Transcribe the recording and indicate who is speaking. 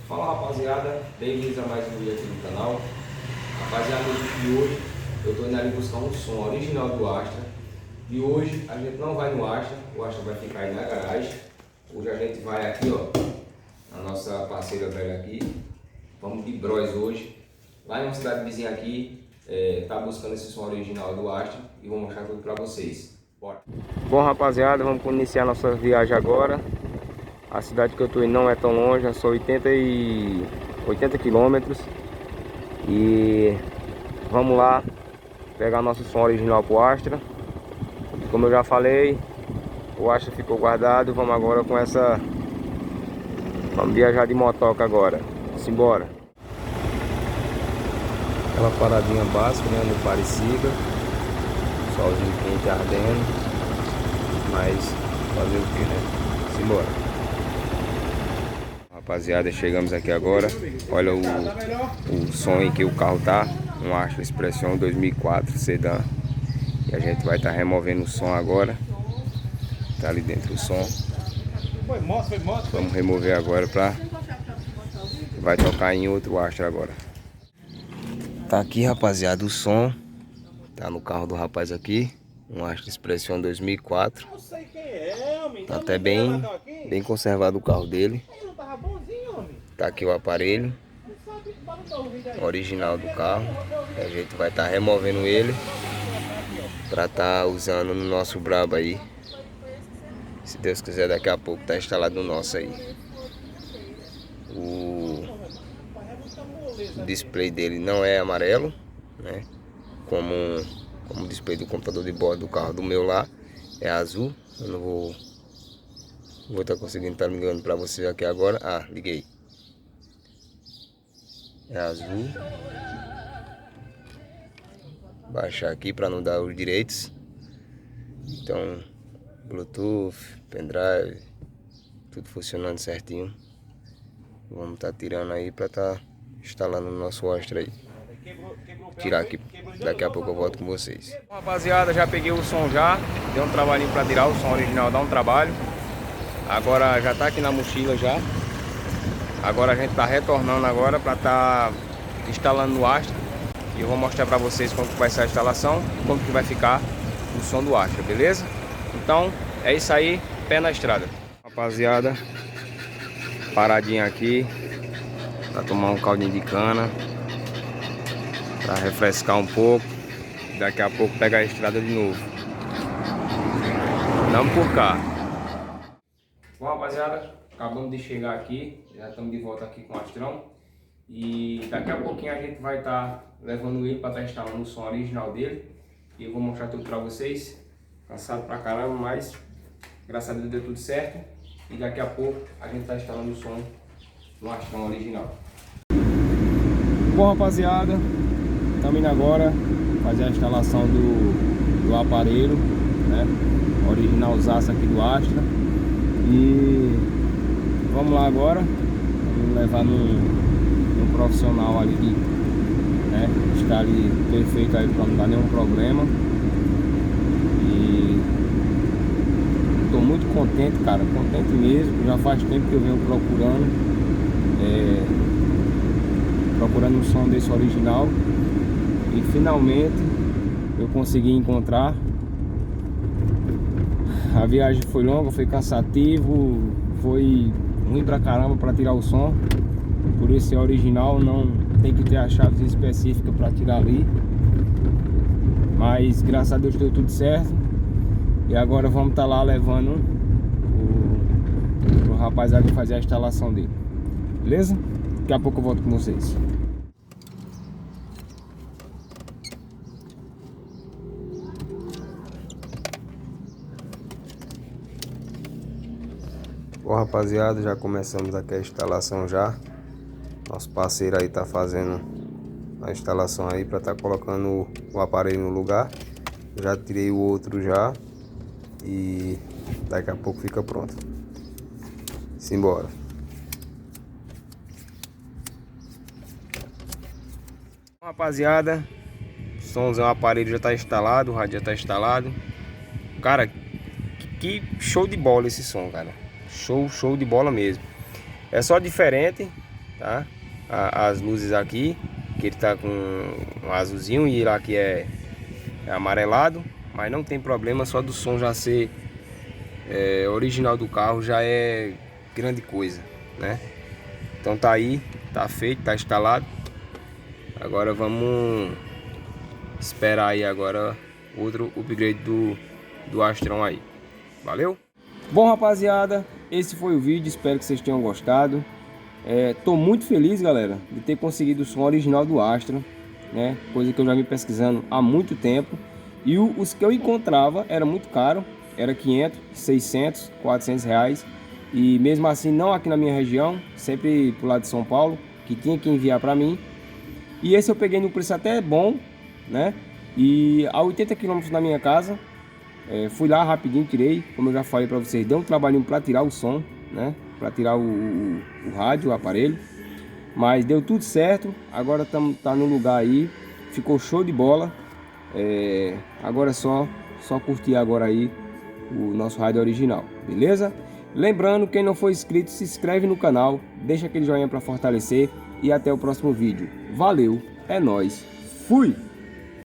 Speaker 1: Fala rapaziada, bem-vindos a mais um vídeo aqui no canal. Rapaziada, no vídeo de hoje eu tô indo ali buscar um som original do Astra. E hoje a gente não vai no Astra, o Astra vai ficar aí na garagem. Hoje a gente vai aqui, ó, na nossa parceira velha aqui. Vamos de Bros hoje. Lá em uma cidade vizinha aqui, tá buscando esse som original do Astra e vou mostrar tudo pra vocês. Bora! Bom rapaziada, vamos iniciar nossa viagem agora. A cidade que eu tô indo não é tão longe, é só 80 quilômetros. E vamos lá pegar nosso som original pro Astra. Como eu já falei, o Astra ficou guardado. Vamos agora com essa... Vamos viajar de motoca agora. Simbora. Aquela paradinha básica, né? No Parecida. Solzinho quente ardendo. Mas fazer o que, né? Simbora. Rapaziada, chegamos aqui agora. Olha o som em que o carro tá. Um Astra Expression 2004 sedã. E a gente vai estar removendo o som agora. Tá ali dentro o som. Vamos remover agora pra... Vai tocar em outro Astra agora. Tá aqui, rapaziada, o som. Tá no carro do rapaz aqui. Um Astra Expression 2004. Tá até bem conservado o carro dele. Tá aqui o aparelho original do carro. A gente vai estar removendo ele para estar usando no nosso brabo aí. Se Deus quiser, daqui a pouco tá instalado no nosso aí. O display dele não é amarelo, né? Como o display do computador de bordo do carro do meu lá é azul. Eu não vou estar conseguindo estar ligando para vocês aqui agora. Ah, liguei. É azul. Baixar aqui para não dar os direitos. Então, Bluetooth, pendrive, tudo funcionando certinho. Vamos estar tirando aí para estar instalando no nosso Astra aí. Tirar aqui, daqui a pouco eu volto com vocês. Bom, rapaziada, já peguei o som já. Deu um trabalhinho para tirar o som original, dá um trabalho. Agora já tá aqui na mochila já. Agora a gente tá retornando agora para tá instalando no Astra. E eu vou mostrar para vocês como que vai ser a instalação e como que vai ficar o som do Astra, beleza? Então é isso aí, pé na estrada. Rapaziada, paradinha aqui para tomar um caldinho de cana, para refrescar um pouco. Daqui a pouco pegar a estrada de novo. Vamos por cá. Bom, rapaziada, acabamos de chegar aqui, já estamos de volta aqui com o Astrão. E daqui a pouquinho a gente vai estar levando ele para estar instalando o som original dele. E eu vou mostrar tudo para vocês. Cansado pra caramba, mas graças a Deus deu tudo certo. E daqui a pouco a gente está instalando o som do Astrão original. Bom, rapaziada, estamos indo agora fazer a instalação do aparelho, né? Originalzaço aqui do Astra. E vamos lá agora. Vamos levar num profissional ali que, né, está ali perfeito aí para não dar nenhum problema. E estou muito contente, cara, contente mesmo. Já faz tempo que eu venho procurando um som desse original e finalmente eu consegui encontrar. A viagem foi longa, foi cansativo, foi ruim pra caramba para tirar o som. Por esse original não tem que ter a chave específica para tirar ali. Mas graças a Deus deu tudo certo. E agora vamos estar lá levando o rapaz ali fazer a instalação dele. Beleza? Daqui a pouco eu volto com vocês. Bom, rapaziada, já começamos aqui a instalação já. Nosso parceiro aí tá fazendo a instalação aí para tá colocando o aparelho no lugar. Já tirei o outro já e daqui a pouco fica pronto. Simbora. Bom, rapaziada, o somzão, o aparelho já tá instalado, o rádio já tá instalado. Cara, que show de bola esse som, cara. Show de bola mesmo. É só diferente tá? As luzes aqui, que ele tá com um azulzinho e lá que é amarelado, mas não tem problema, só do som já ser original do carro já é grande coisa, né? Então tá aí, tá feito, tá instalado. Agora vamos esperar aí agora outro upgrade do Astrão aí. Valeu? Bom, rapaziada, esse foi o vídeo, espero que vocês tenham gostado. Tô muito feliz, galera, de ter conseguido o som original do Astra, né? Coisa que eu já vim pesquisando há muito tempo. E os que eu encontrava era muito caro, era 500, 600, 400 reais. E mesmo assim, não aqui na minha região, sempre pro lado de São Paulo, que tinha que enviar para mim. E esse eu peguei no preço até bom, né? E a 80 km da minha casa, fui lá rapidinho, tirei, como eu já falei para vocês, deu um trabalhinho para tirar o som, né? Para tirar o rádio, o aparelho. Mas deu tudo certo, agora tá no lugar aí, ficou show de bola. Agora é só curtir agora aí o nosso rádio original, beleza? Lembrando, quem não for inscrito, se inscreve no canal, deixa aquele joinha para fortalecer e até o próximo vídeo. Valeu, é nóis, fui!